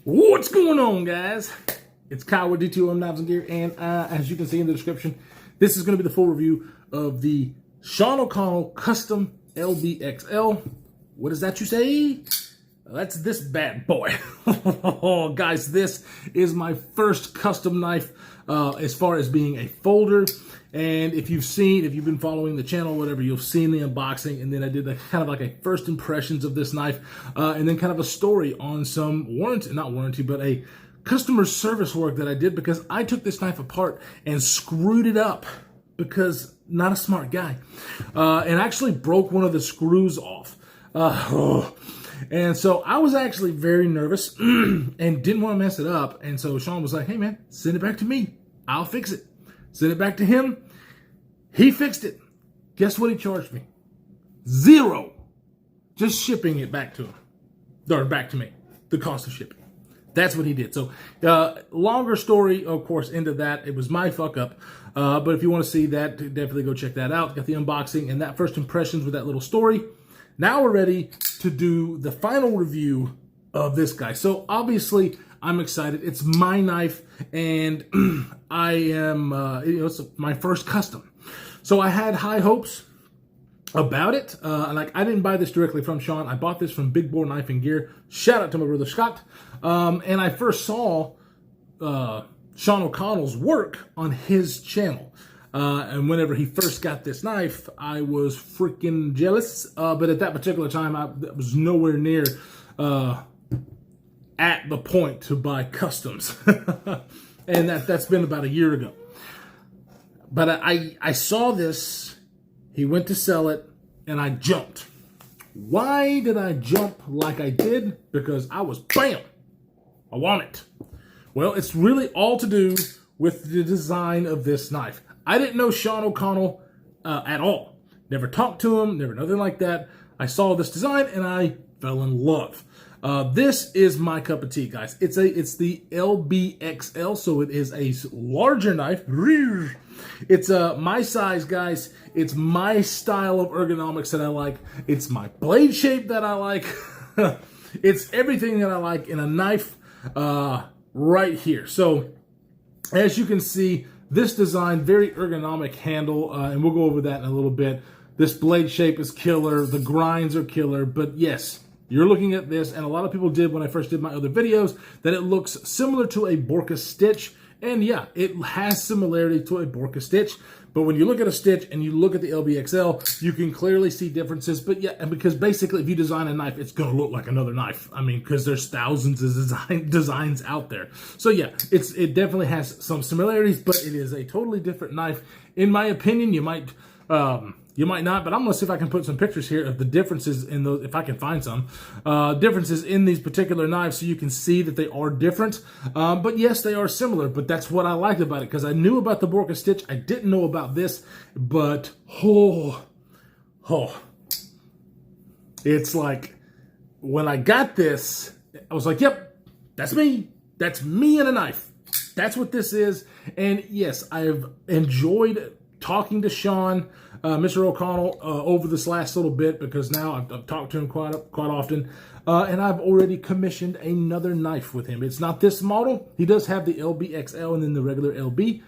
What's going on, guys? It's Kyle with DTOM Knives and Gear, and as you can see in the description, this is going to be the full review of the Sean O'Connell Custom LBXL. What is that you say? That's this bad boy. Oh, guys, this is my first custom knife as far as being a folder. And if you've been following the channel, whatever, you've seen the unboxing. And then I did kind of like a first impressions of this knife, and then kind of a story on some but a customer service work that I did, because I took this knife apart and screwed it up because not a smart guy, and actually broke one of the screws off. And so I was actually very nervous and didn't want to mess it up. And so Sean was like, hey man, send it back to me. I'll fix it. Send it back to him. He fixed it. Guess what he charged me? $0. Just shipping it back to him. Or back to me. The cost of shipping. That's what he did. So, longer story, of course, into that. It was my fuck up. But if you want to see that, definitely go check that out. Got the unboxing and that first impressions with that little story. Now we're ready to do the final review of this guy. So obviously I'm excited. It's my knife, and I am, it's my first custom. So I had high hopes about it. Like, I didn't buy this directly from Sean. I bought this from Big Bore Knife and Gear. Shout out to my brother Scott. And I first saw Sean O'Connell's work on his channel. And whenever he first got this knife, I was freaking jealous. But at that particular time, I was nowhere near at the point to buy customs. And that's been about a year ago. But I saw this, he went to sell it, and I jumped. Why did I jump like I did? Because I was, bam, I want it. Well, it's really all to do with the design of this knife. I didn't know Sean O'Connell at all. Never talked to him, never nothing like that. I saw this design and I fell in love. This is my cup of tea, guys. It's the LBXL, so it is a larger knife. It's my size, guys. It's my style of ergonomics that I like. It's my blade shape that I like. It's everything that I like in a knife right here. So as you can see, this design, very ergonomic handle, and we'll go over that in a little bit. This blade shape is killer. The grinds are killer. But yes, you're looking at this, and a lot of people did when I first did my other videos, that it looks similar to a Borka stitch. And yeah, it has similarity to a Borka stitch. But when you look at a stitch and you look at the LBXL, you can clearly see differences. But yeah, and because basically if you design a knife, it's going to look like another knife. I mean, because there's thousands of designs out there. So yeah, it definitely has some similarities, but it is a totally different knife. In my opinion, you might not, but I'm going to see if I can put some pictures here of the differences in those, if I can find some, differences in these particular knives so you can see that they are different. But yes, they are similar, but that's what I liked about it, because I knew about the Borka stitch. I didn't know about this, but it's like, when I got this, I was like, yep, that's me. That's me and a knife. That's what this is. And yes, I've enjoyed talking to Sean, Mr. O'Connell, over this last little bit, because now I've talked to him quite often, and I've already commissioned another knife with him. It's not this model. He does have the LBXL and then the regular LB,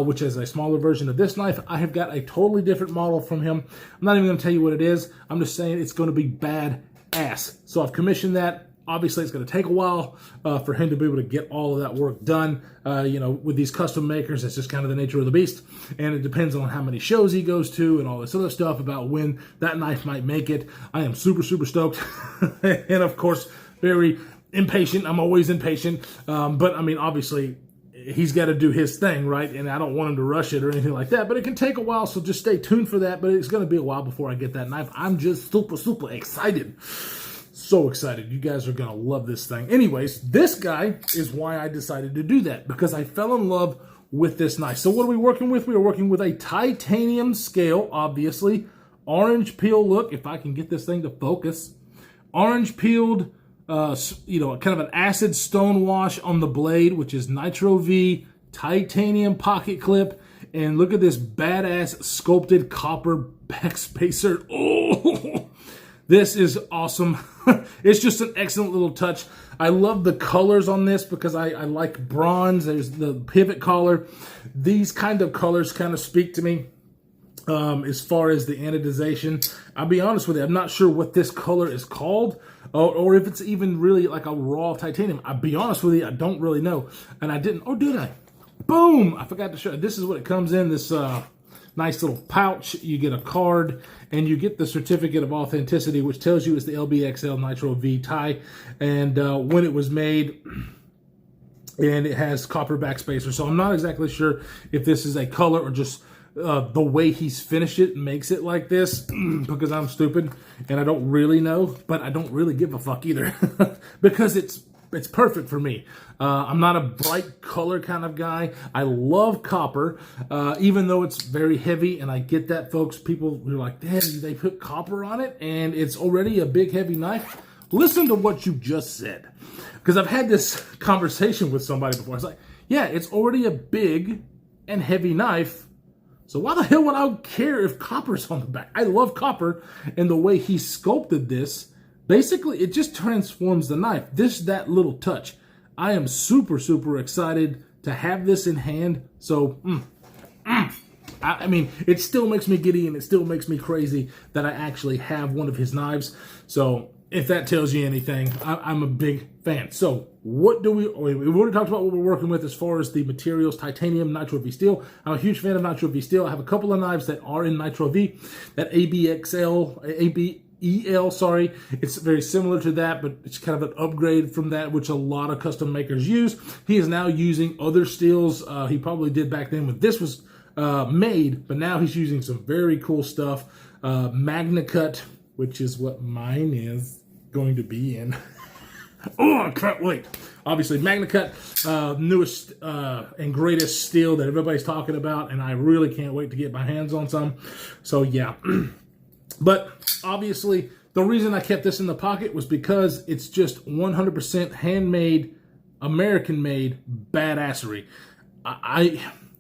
which is a smaller version of this knife. I have got a totally different model from him. I'm not even going to tell you what it is. I'm just saying it's going to be badass. So I've commissioned that. Obviously, it's going to take a while for him to be able to get all of that work done. With these custom makers, it's just kind of the nature of the beast. And it depends on how many shows he goes to and all this other stuff about when that knife might make it. I am super, super stoked. And of course, very impatient. I'm always impatient. But I mean, obviously, he's got to do his thing, right? And I don't want him to rush it or anything like that. But it can take a while, so just stay tuned for that. But it's going to be a while before I get that knife. I'm just super, super excited. So excited. You guys are going to love this thing. Anyways, this guy is why I decided to do that, because I fell in love with this knife. So what are we working with? We are working with a titanium scale, obviously. Orange peel look, if I can get this thing to focus. Orange peeled, kind of an acid stone wash on the blade, which is Nitro V, titanium pocket clip. And look at this badass sculpted copper backspacer. Oh! This is awesome. It's just an excellent little touch. I love the colors on this because I like bronze. There's the pivot collar. These kind of colors kind of speak to me. As far as the anodization, I'll be honest with you, I'm not sure what this color is called, or if it's even really like a raw titanium. I'll be honest with you, I don't really know. And I didn't, oh, did I? Boom! I forgot to show you. This is what it comes in, this nice little pouch. You get a card, and you get the certificate of authenticity, which tells you it's the LBXL Nitro V tie, and when it was made, and it has copper backspacer. So I'm not exactly sure if this is a color or just the way he's finished it makes it like this, because I'm stupid and I don't really know, but I don't really give a fuck either because it's perfect for me. I'm not a bright color kind of guy. I love copper, even though it's very heavy, and I get that, folks. People are like, damn, they put copper on it and it's already a big heavy knife. Listen to what you just said, because I've had this conversation with somebody before. It's like, yeah, it's already a big and heavy knife, so why the hell would I care if copper's on the back? I love copper, and the way he sculpted this, basically, it just transforms the knife. That little touch. I am super, super excited to have this in hand. So, I mean, it still makes me giddy, and it still makes me crazy that I actually have one of his knives. So, if that tells you anything, I'm a big fan. So, we've already talked about what we're working with as far as the materials: titanium, Nitro V steel. I'm a huge fan of Nitro V steel. I have a couple of knives that are in Nitro V, that ABXL, sorry. It's very similar to that, but it's kind of an upgrade from that, which a lot of custom makers use. He is now using other steels. He probably did back then when this was made, but now he's using some very cool stuff. Magna Cut, which is what mine is going to be in. Oh, I can't wait. Obviously, Magna Cut, newest and greatest steel that everybody's talking about, and I really can't wait to get my hands on some. So, yeah. But, obviously, the reason I kept this in the pocket was because it's just 100% handmade, American-made badassery.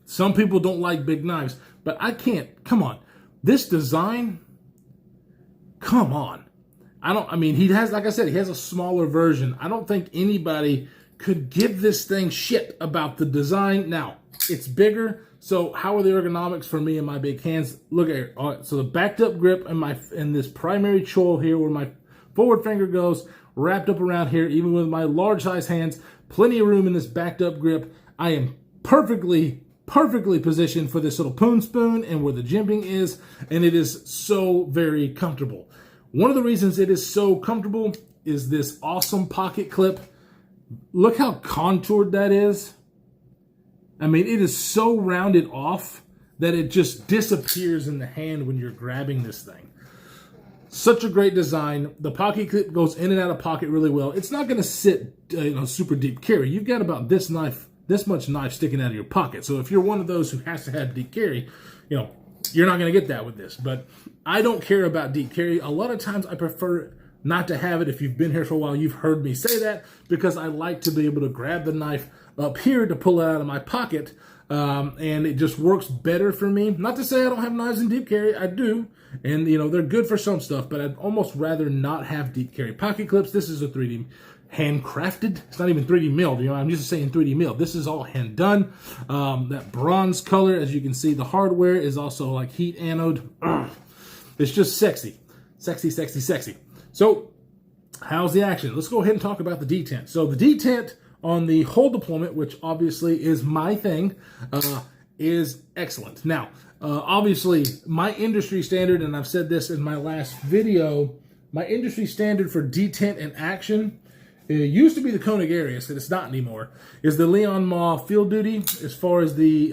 Some people don't like big knives, but I can't. Come on. This design, come on. He has, like I said, he has a smaller version. I don't think anybody could give this thing shit about the design. Now, it's bigger, so how are the ergonomics for me and my big hands? Look at it. All right, so the backed up grip in this primary choil here, where my forward finger goes, wrapped up around here, even with my large size hands, plenty of room in this backed up grip. I am perfectly positioned for this little poon spoon and where the jimping is, and it is so very comfortable. One of the reasons it is so comfortable is this awesome pocket clip. Look how contoured that is. I mean, it is so rounded off that it just disappears in the hand when you're grabbing this thing. Such a great design. The pocket clip goes in and out of pocket really well. It's not going to sit, super deep carry. You've got about this much knife sticking out of your pocket. So if you're one of those who has to have deep carry, you're not going to get that with this. But I don't care about deep carry. A lot of times I prefer not to have it. If you've been here for a while, you've heard me say that, because I like to be able to grab the knife up here to pull it out of my pocket, and it just works better for me. Not to say I don't have knives in deep carry. I do, and they're good for some stuff, but I'd almost rather not have deep carry pocket clips. This is a 3D handcrafted. It's not even 3D milled. I'm just saying 3D milled. This is all hand done. That bronze color, as you can see, the hardware is also like heat anode. It's just sexy. Sexy, sexy, sexy. So, how's the action? Let's go ahead and talk about the detent. So, the detent on the whole deployment, which obviously is my thing, is excellent. Now, obviously, my industry standard, and I've said this in my last video, my industry standard for detent and action, it used to be the Koenig Arius, and it's not anymore, is the Leon Ma Field Duty, as far as the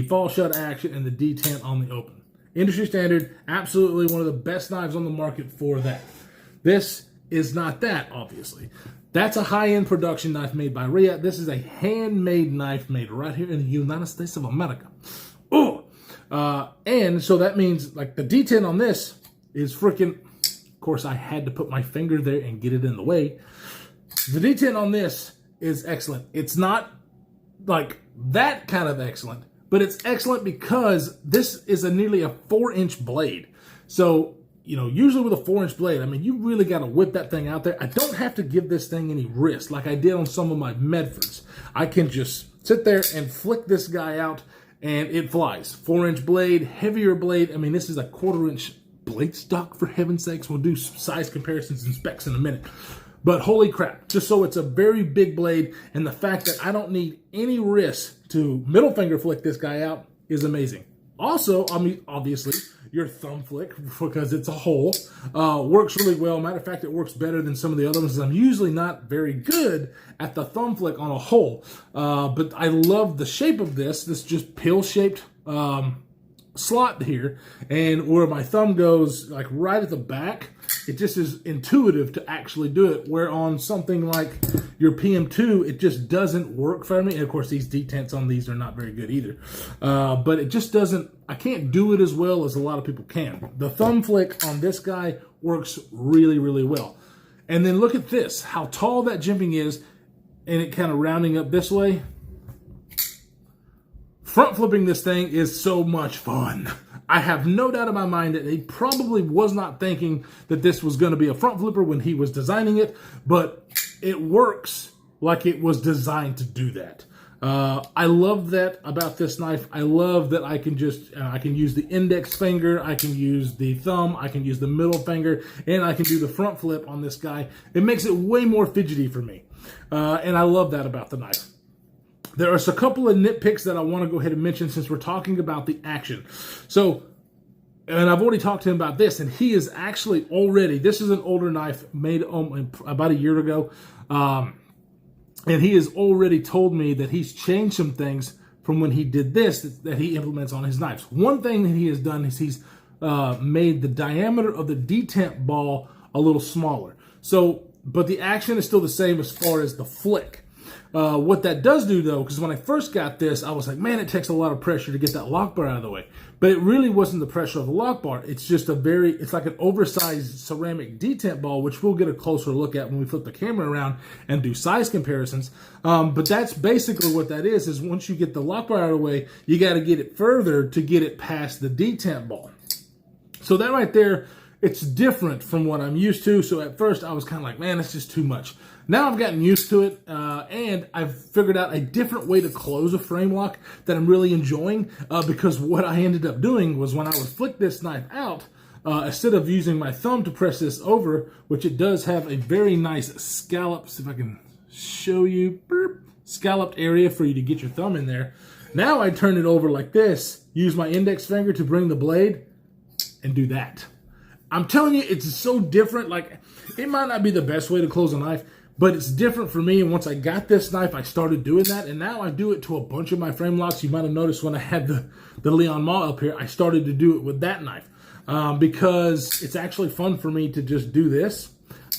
fall shut action and the detent on the open. Industry standard, absolutely one of the best knives on the market for that. This is not that, obviously. That's a high-end production knife made by Rhea. This is a handmade knife made right here in the United States of America. Oh! And so that means, like, the detent on this is freaking... Of course, I had to put my finger there and get it in the way. The detent on this is excellent. It's not, like, that kind of excellent, but it's excellent because this is nearly a 4-inch blade. So usually with a 4-inch blade, I mean, you really got to whip that thing out there. I don't have to give this thing any wrist like I did on some of my Medfords. I can just sit there and flick this guy out and it flies. 4-inch blade, heavier blade. I mean, this is a 1/4-inch blade stock, for heaven's sakes. We'll do size comparisons and specs in a minute. But holy crap, just so it's a very big blade, and the fact that I don't need any wrist to middle finger flick this guy out is amazing. Also, I mean, obviously, your thumb flick, because it's a hole, works really well. Matter of fact, it works better than some of the other ones. I'm usually not very good at the thumb flick on a hole, but I love the shape of this just pill-shaped slot here, and where my thumb goes, like right at the back, it just is intuitive to actually do it, where on something like your PM2, it just doesn't work for me. And of course, these detents on these are not very good either, but it just doesn't, I can't do it as well as a lot of people can. The thumb flick on this guy works really, really well. And then look at this, how tall that jimping is, and it kind of rounding up this way. Front flipping this thing is so much fun. I have no doubt in my mind that he probably was not thinking that this was going to be a front flipper when he was designing it, but it works like it was designed to do that. I love that about this knife. I love that I can just, I can use the index finger, I can use the thumb, I can use the middle finger, and I can do the front flip on this guy. It makes it way more fidgety for me. And I love that about the knife. There are a couple of nitpicks that I want to go ahead and mention since we're talking about the action. So, and I've already talked to him about this, and he is actually already, this is an older knife made about a year ago, and he has already told me that he's changed some things from when he did this that he implements on his knives. One thing that he has done is he's made the diameter of the detent ball a little smaller. So, but the action is still the same as far as the flick. What that does do, though, because when I first got this, I was like, man, it takes a lot of pressure to get that lock bar out of the way. But it really wasn't the pressure of the lock bar. It's just it's like an oversized ceramic detent ball, which we'll get a closer look at when we flip the camera around and do size comparisons. But that's basically what that is once you get the lock bar out of the way, you got to get it further to get it past the detent ball. So that right there, it's different from what I'm used to. So at first I was kind of like, man, that's just too much. Now I've gotten used to it, and I've figured out a different way to close a frame lock that I'm really enjoying, because what I ended up doing was when I would flick this knife out, instead of using my thumb to press this over, which it does have a very nice scallop, see if I can show you, scalloped area for you to get your thumb in there. Now I turn it over like this, use my index finger to bring the blade, and do that. I'm telling you, it's so different. Like, it might not be the best way to close a knife, but it's different for me. And once I got this knife, I started doing that. And now I do it to a bunch of my frame locks. You might have noticed when I had the Leon Ma up here, I started to do it with that knife, because it's actually fun for me to just do this.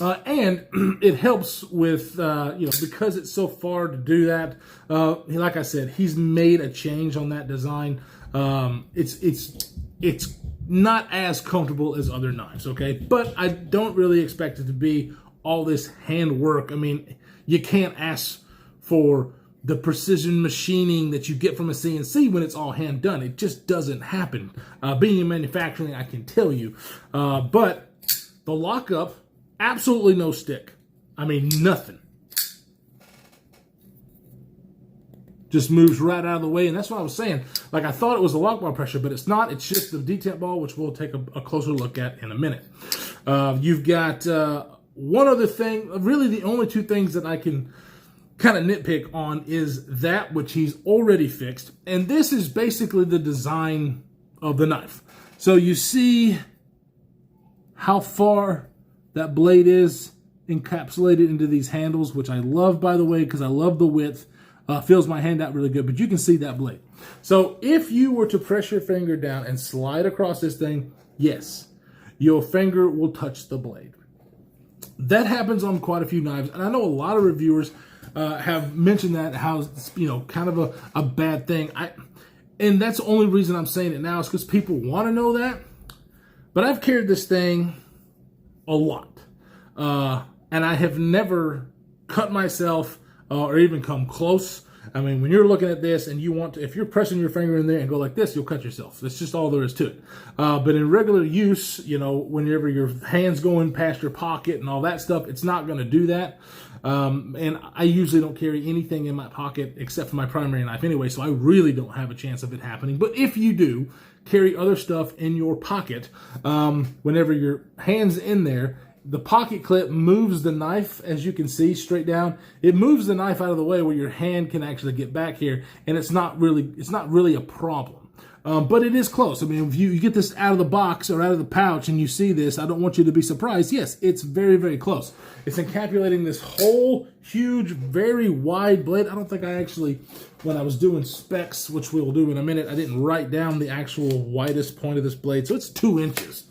And it helps with, because it's so far to do that. Like I said, he's made a change on that design. It's not as comfortable as other knives, okay? But I don't really expect it to be all this hand work. I mean, you can't ask for the precision machining that you get from a CNC when it's all hand done. It just doesn't happen. Being in manufacturing, I can tell you. But the lockup, absolutely no stick. I mean, nothing. Just moves right out of the way, and that's what I was saying. Like, I thought it was the lock bar pressure, but it's not. It's just the detent ball, which we'll take a closer look at in a minute. You've got one other thing. Really, the only two things that I can kind of nitpick on is that which he's already fixed, and this is basically the design of the knife. So you see how far that blade is encapsulated into these handles, which I love, by the way, because I love the width. Feels my hand out really good, but you can see that blade. So if you were to press your finger down and slide across this thing, yes, your finger will touch the blade. That happens on quite a few knives, and I know a lot of reviewers have mentioned that, how it's, kind of a bad thing. And that's the only reason I'm saying it now is because people want to know that. But I've carried this thing a lot, and I have never cut myself or even come close I mean, when you're looking at this and you want to, if you're pressing your finger in there and go like this, you'll cut yourself. That's just all there is to it. But in regular use, you know, whenever your hand's going past your pocket and all that stuff, it's not going to do that. And I usually don't carry anything in my pocket except for my primary knife anyway, so I really don't have a chance of it happening. But if you do carry other stuff in your pocket, whenever your hand's in there, the pocket clip moves the knife, as you can see, straight down. It moves the knife out of the way where your hand can actually get back here, and it's not really a problem. But it is close. I mean, if you get this out of the box or out of the pouch and you see this, I don't want you to be surprised. Yes, it's very, very close. It's encapsulating this whole huge, very wide blade. I don't think I actually, when I was doing specs, which we'll do in a minute, I didn't write down the actual widest point of this blade. So it's 2 inches,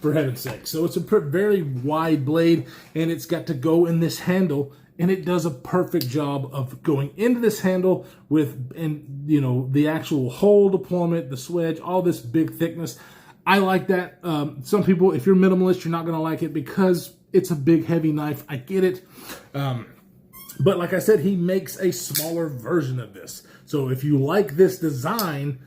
for heaven's sake. So it's a very wide blade, and it's got to go in this handle, and it does a perfect job of going into this handle with, and you know, the actual hole deployment, the swedge, all this big thickness. I like that. Some people, if you're minimalist, you're not going to like it because it's a big, heavy knife. I get it. But like I said, he makes a smaller version of this. So if you like this design,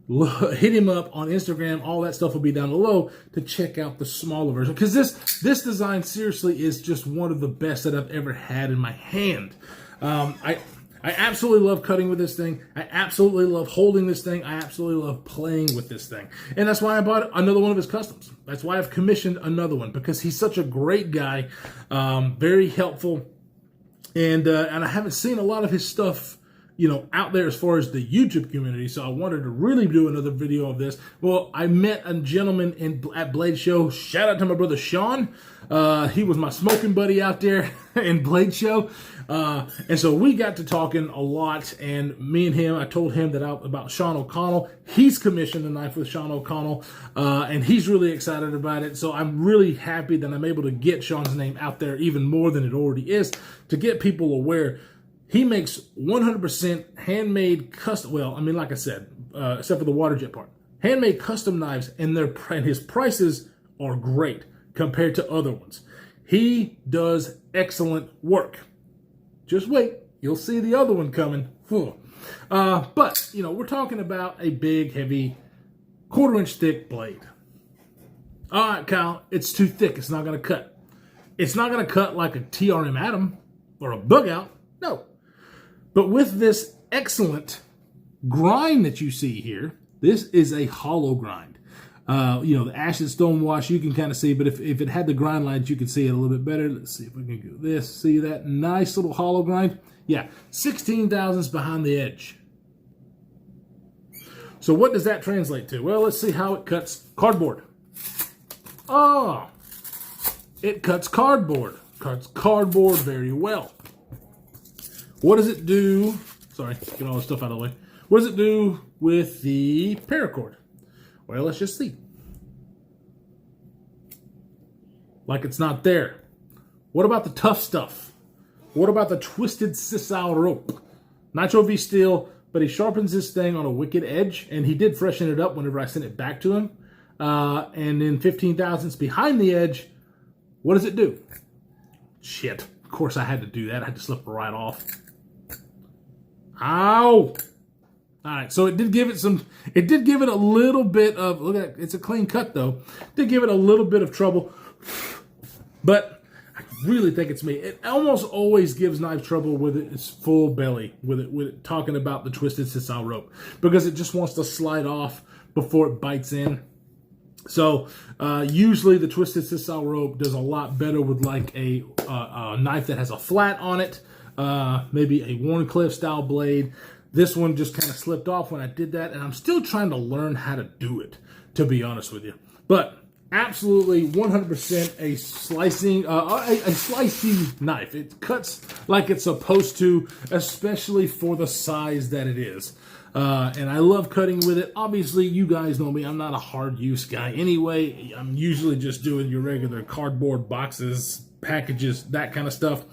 hit him up on Instagram. All that stuff will be down below to check out the smaller version, because this design seriously is just one of the best that I've ever had in my hand. I absolutely love cutting with this thing. I absolutely love holding this thing. I absolutely love playing with this thing. And that's why I bought another one of his customs. That's why I've commissioned another one, because he's such a great guy, very helpful. And I haven't seen a lot of his stuff, you know, out there as far as the YouTube community. So I wanted to really do another video of this. Well, I met a gentleman at Blade Show. Shout out to my brother Sean. He was my smoking buddy out there in Blade Show. And so we got to talking a lot, and me and him, I told him that about Sean O'Connell. He's commissioned a knife with Sean O'Connell, and he's really excited about it. So I'm really happy that I'm able to get Sean's name out there even more than it already is, to get people aware. He makes 100% handmade custom, well, I mean, like I said, except for the water jet part, handmade custom knives, and his prices are great compared to other ones. He does excellent work. Just wait, you'll see the other one coming. But, you know, we're talking about a big, heavy, 1/4 inch thick blade. All right, Kyle, it's too thick. It's not going to cut. It's not going to cut like a TRM Atom or a bug out. No. But with this excellent grind that you see here, this is a hollow grind. You know, the acid stone wash, you can kind of see, but if it had the grind lines, you can see it a little bit better. Let's see if we can do this. See that nice little hollow grind? Yeah, 16 thousandths behind the edge. So what does that translate to? Well, let's see how it cuts cardboard. Oh, it cuts cardboard. Cuts cardboard very well. What does it do? Sorry, get all this stuff out of the way. What does it do with the paracord? Well, let's just see. Like it's not there. What about the tough stuff? What about the twisted sisal rope? Nitro V steel, but he sharpens this thing on a wicked edge, and he did freshen it up whenever I sent it back to him. And then 15 thousandths behind the edge, what does it do? Shit. Of course I had to do that. I had to slip it right off. Ow! All right, so it did give it a little bit of, look at that, it's a clean cut though. Did give it a little bit of trouble, but I really think it's me. It almost always gives knife trouble with its full belly, with it talking about the twisted sisal rope, because it just wants to slide off before it bites in. So usually the twisted sisal rope does a lot better with like a knife that has a flat on it, maybe a Warncliffe style blade. This one just kind of slipped off when I did that, and I'm still trying to learn how to do it, to be honest with you. But absolutely 100% a slicing knife. It cuts like it's supposed to, especially for the size that it is. And I love cutting with it. Obviously, you guys know me. I'm not a hard use guy anyway. I'm usually just doing your regular cardboard boxes, packages, that kind of stuff.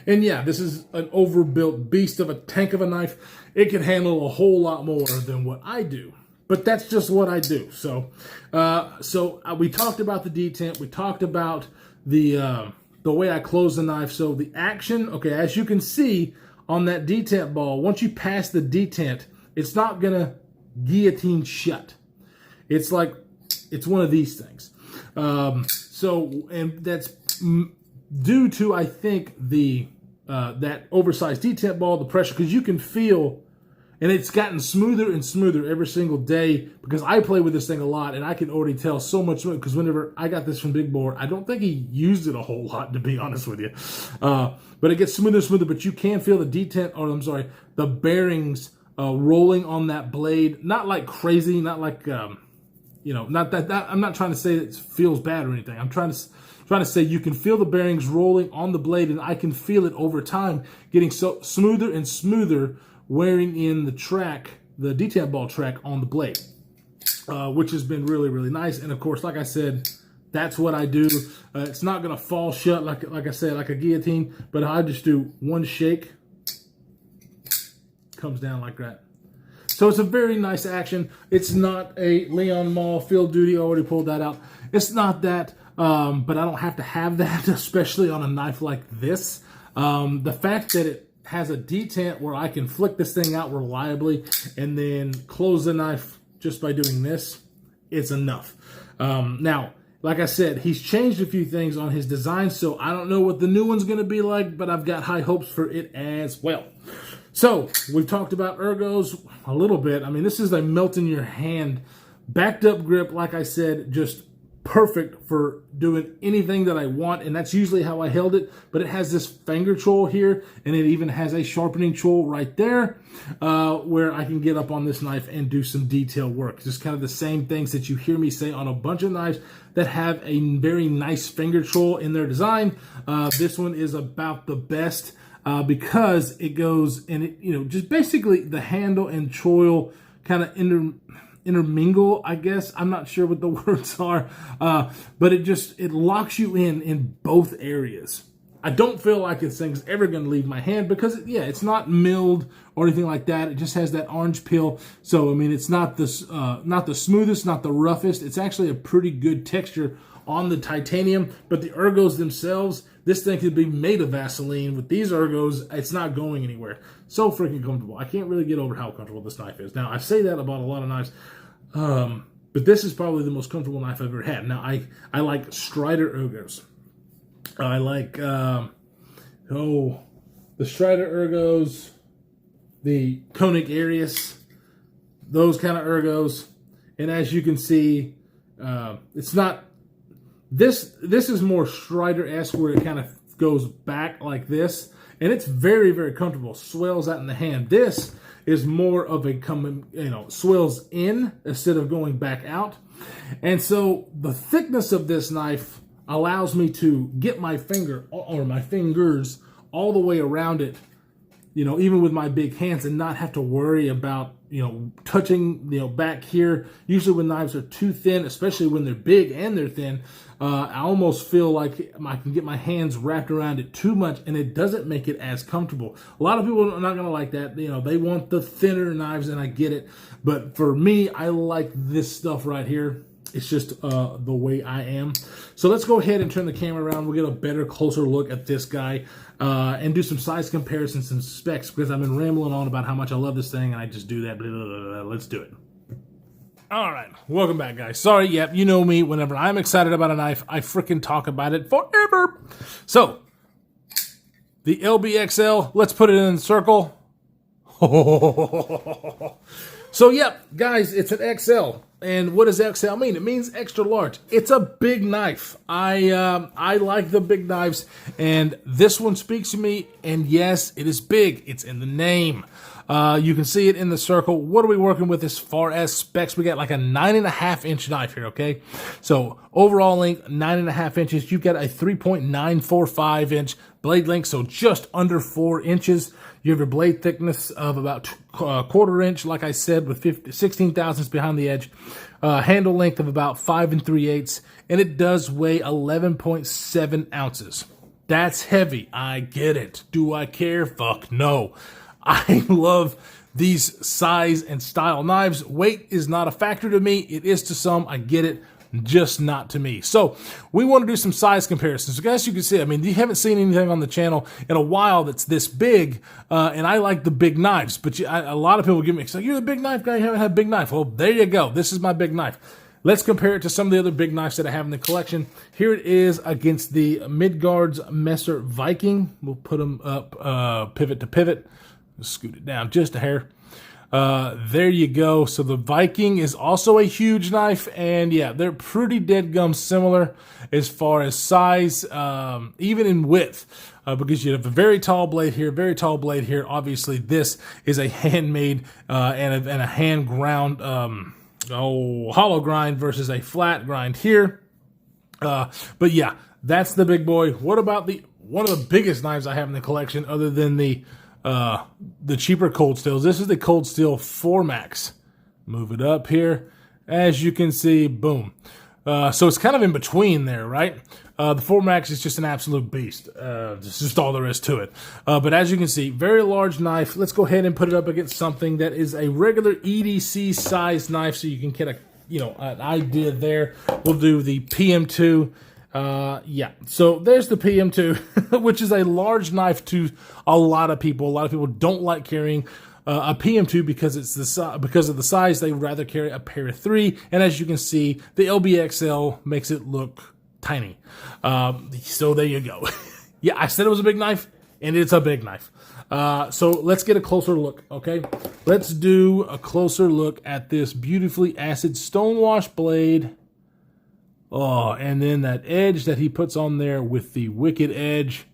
And yeah, this is an overbuilt beast of a tank of a knife. It can handle a whole lot more than what I do. But that's just what I do. So we talked about the detent. We talked about the way I close the knife. So the action, okay, as you can see on that detent ball, once you pass the detent, it's not going to guillotine shut. It's like, it's one of these things. And that's due to, I think, the that oversized detent ball, the pressure, because you can feel, and it's gotten smoother and smoother every single day because I play with this thing a lot, and I can already tell so much, because whenever I got this from Big Board, I don't think he used it a whole lot, to be honest with you. But it gets smoother and smoother, but you can feel the detent, or I'm sorry, the bearings rolling on that blade, not like crazy, not like, not that I'm not trying to say it feels bad or anything. I'm trying to say you can feel the bearings rolling on the blade, and I can feel it over time getting so smoother and smoother, wearing in the track, the detent ball track on the blade, which has been really, really nice. And of course, like I said, that's what I do. It's not going to fall shut, like I said, like a guillotine, but I just do one shake, comes down like that. So it's a very nice action. It's not a Leon Mall Field Duty. I already pulled that out. It's not that, but I don't have to have that, especially on a knife like this. The fact that it has a detent where I can flick this thing out reliably and then close the knife just by doing this, it's enough. Now, like I said, he's changed a few things on his design, so I don't know what the new one's going to be like, but I've got high hopes for it as well. So, we've talked about ergos a little bit. I mean, this is a melt-in-your-hand, backed-up grip, like I said, just perfect for doing anything that I want, and that's usually how I held it. But it has this finger choil here, and it even has a sharpening choil right there, where I can get up on this knife and do some detail work. Just kind of the same things that you hear me say on a bunch of knives that have a very nice finger choil in their design. This one is about the best, because it goes, and it, just basically the handle and choil kind of intermingle, I guess. I'm not sure what the words are, but it locks you in both areas. I don't feel like this thing's ever going to leave my hand because, it's not milled or anything like that. It just has that orange peel. So, I mean, it's not the smoothest, not the roughest. It's actually a pretty good texture on the titanium, but the ergos themselves, this thing could be made of Vaseline. With these ergos, it's not going anywhere. So freaking comfortable. I can't really get over how comfortable this knife is. Now, I say that about a lot of knives, but this is probably the most comfortable knife I've ever had. Now, I like Strider ergos. I like, the Strider ergos, the Koenig Arius, those kind of ergos. And as you can see, it's not, this is more Strider-esque, where it kind of goes back like this, and it's very, very comfortable. Swells out in the hand. This is more of a swells in instead of going back out. And so the thickness of this knife allows me to get my finger or my fingers all the way around it, even with my big hands, and not have to worry about, touching, back here. Usually when knives are too thin, especially when they're big and they're thin, I almost feel like I can get my hands wrapped around it too much, and it doesn't make it as comfortable. A lot of people are not going to like that. They want the thinner knives, and I get it. But for me, I like this stuff right here. It's just the way I am. So let's go ahead and turn the camera around. We'll get a better, closer look at this guy and do some size comparisons and specs, because I've been rambling on about how much I love this thing, and I just do that. Blah, blah, blah, blah. Let's do it. All right. Welcome back, guys. Sorry, you know me. Whenever I'm excited about a knife, I freaking talk about it forever. So, the LBXL, let's put it in the circle. So, guys, it's an XL. And what does XL mean? It means extra large. It's a big knife. I like the big knives, and this one speaks to me. And yes, it is big. It's in the name. You can see it in the circle. What are we working with as far as specs? We got like a 9.5-inch knife here, okay? So overall length, 9.5 inches. You've got a 3.945-inch blade length, so just under 4 inches. You have your blade thickness of about a quarter inch, like I said, with 16 thousandths behind the edge. Handle length of about 5 3/8, and it does weigh 11.7 ounces. That's heavy. I get it. Do I care? Fuck no. I love these size and style knives. Weight is not a factor to me. It is to some. I get it. just not to me. So we want to do some size comparisons. So guys, you can see, I mean, you haven't seen anything on the channel in a while that's this big, and I like the big knives, but a lot of people give me, you're the big knife guy, you haven't had a big knife. Well, there you go. This is my big knife. Let's compare it to some of the other big knives that I have in the collection. Here it is against the Midgard's Messer Viking. We'll put them up pivot to pivot. Scoot it down just a hair. There you go. So the Viking is also a huge knife, and yeah, they're pretty dead-gum similar as far as size, even in width, because you have a very tall blade here, very tall blade here. Obviously, this is a handmade and a hand ground hollow grind versus a flat grind here. But yeah, that's the big boy. What about one of the biggest knives I have in the collection, other than the cheaper Cold Steels? This is the Cold Steel 4MAX. Move it up here. As you can see, boom. So it's kind of in between there, right? The 4MAX is just an absolute beast. It's just all there is to it. But as you can see, very large knife. Let's go ahead and put it up against something that is a regular EDC size knife, so you can get an idea there. We'll do the PM2. Yeah, so there's the PM2, which is a large knife to a lot of people. A lot of people don't like carrying a PM2 because because of the size. They would rather carry a Para 3, and as you can see, the LBXL makes it look tiny. So there you go. Yeah, I said it was a big knife, and it's a big knife. So let's get a closer look, okay? Let's do a closer look at this beautifully acid stonewash blade. Oh, and then that edge that he puts on there with the wicked edge,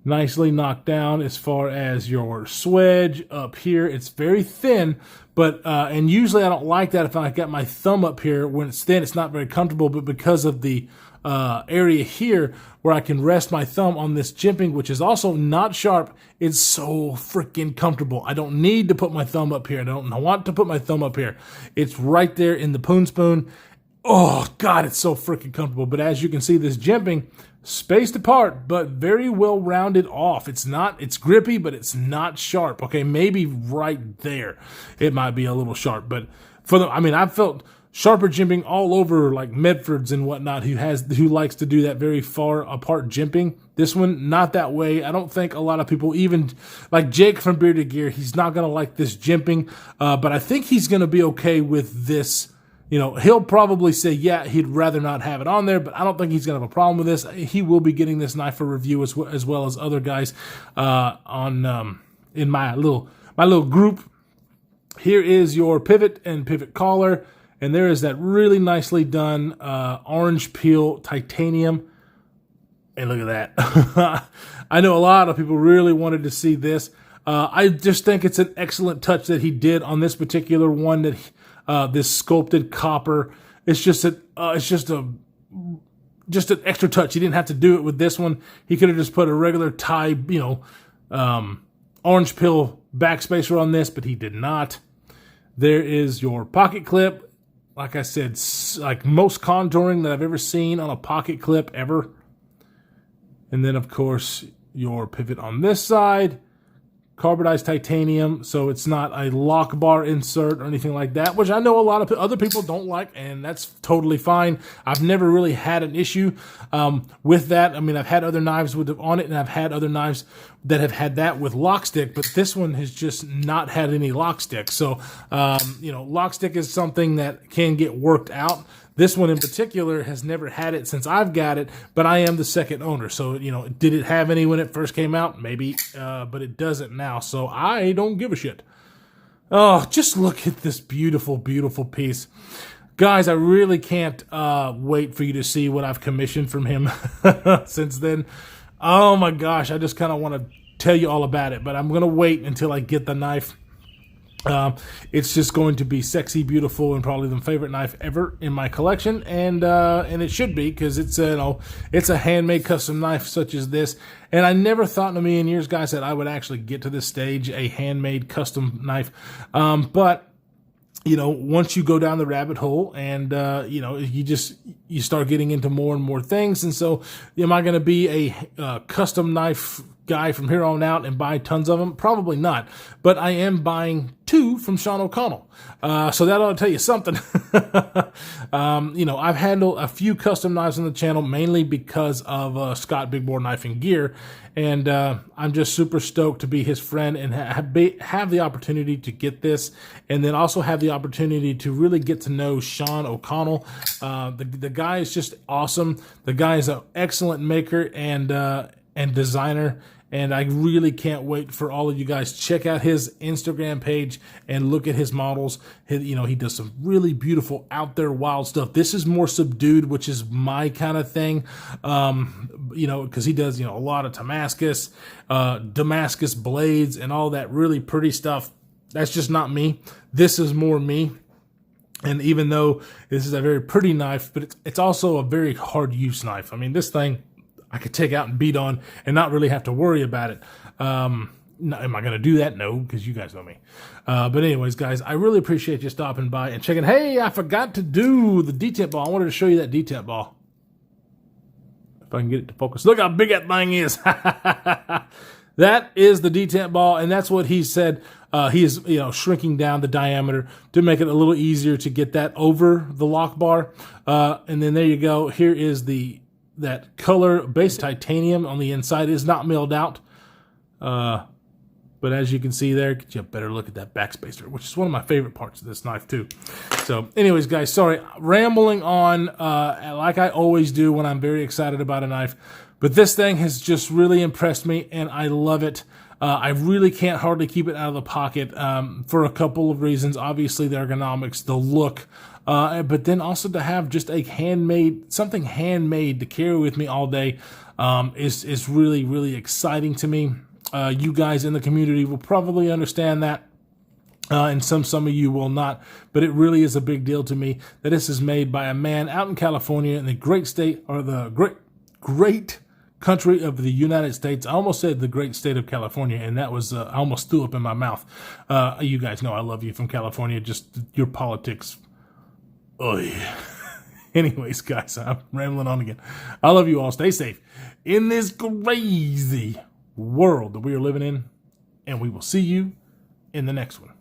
nicely knocked down as far as your swedge up here. It's very thin, but and usually I don't like that if I got my thumb up here. When it's thin, it's not very comfortable, but because of the area here where I can rest my thumb on this jimping, which is also not sharp, it's so freaking comfortable. I don't need to put my thumb up here. I don't want to put my thumb up here. It's right there in the poon spoon. Oh, God, it's so freaking comfortable. But as you can see, this jimping, spaced apart, but very well rounded off. It's grippy, but it's not sharp. Okay, maybe right there it might be a little sharp. But I've felt sharper jimping all over, like Medford's and whatnot, who likes to do that very far apart jimping. This one, not that way. I don't think a lot of people, even like Jake from Bearded Gear, he's not going to like this jimping. But I think he's going to be okay with this. He'll probably say, yeah, he'd rather not have it on there, but I don't think he's going to have a problem with this. He will be getting this knife for review as well as other guys in my little group. Here is your pivot and pivot collar, and there is that really nicely done orange peel titanium. And look at that. I know a lot of people really wanted to see this. I just think it's an excellent touch that he did on this particular one, that this sculpted copper. It's just an extra touch. He didn't have to do it with this one. He could have just put a regular tie, orange pill backspacer on this, but he did not. There is your pocket clip. Like I said, like most contouring that I've ever seen on a pocket clip ever. And then, of course, your pivot on this side. Carbonized titanium, so it's not a lock bar insert or anything like that, which I know a lot of other people don't like, and that's totally fine. I've never really had an issue with that. I mean, I've had other knives on it, and I've had other knives that have had that with lock stick, but this one has just not had any lock stick. So, lock stick is something that can get worked out. This one in particular has never had it since I've got it, but I am the second owner. So, did it have any when it first came out? Maybe, but it doesn't now. So I don't give a shit. Oh, just look at this beautiful, beautiful piece. Guys, I really can't wait for you to see what I've commissioned from him since then. Oh my gosh, I just kind of want to tell you all about it, but I'm going to wait until I get the knife. It's just going to be sexy, beautiful, and probably the favorite knife ever in my collection, and it should be, because it's a handmade custom knife such as this. And I never thought in a million years, guys, that I would actually get to this stage, a handmade custom knife. But once you go down the rabbit hole and, you start getting into more and more things. And so am I going to be a custom knife guy from here on out and buy tons of them? Probably not. But I am buying 2 from Sean O'Connell. So that ought to tell you something. You know, I've handled a few custom knives on the channel, mainly because of Scott Big Bore Knife and Gear. And I'm just super stoked to be his friend and have the opportunity to get this, and then also have the opportunity to really get to know Sean O'Connell. The guy is just awesome. The guy is an excellent maker and designer. And I really can't wait for all of you guys to check out his Instagram page and look at his models. You know, he does some really beautiful out there wild stuff. This is more subdued, which is my kind of thing. You know, because he does, you know, a lot of Damascus blades and all that really pretty stuff. That's just not me. This is more me. And even though this is a very pretty knife, but it's also a very hard use knife. I mean, this thing I could take out and beat on and not really have to worry about it. Am I going to do that? No, because you guys know me. But anyways, guys, I really appreciate you stopping by and checking. Hey, I forgot to do the detent ball. I wanted to show you that detent ball. If I can get it to focus. Look how big that thing is. That is the detent ball, and that's what he said. He is, you know, shrinking down the diameter to make it a little easier to get that over the lock bar. And then there you go. Here is that color base titanium on the inside. Is not milled out. But as you can see there, get you a better look at that backspacer, which is one of my favorite parts of this knife too. So anyways, guys, sorry, rambling on like I always do when I'm very excited about a knife. But this thing has just really impressed me, and I love it. I really can't hardly keep it out of the pocket for a couple of reasons. Obviously, the ergonomics, the look, but then also to have just a something handmade to carry with me all day is really, really exciting to me. You guys in the community will probably understand that. And some of you will not, but it really is a big deal to me that this is made by a man out in California in the great state, or the great country of the United States. I almost said the great state of California, and that was, I almost threw up in my mouth. You guys know I love you from California, just your politics. Oy. Anyways, guys, I'm rambling on again. I love you all. Stay safe in this crazy world that we are living in, and we will see you in the next one.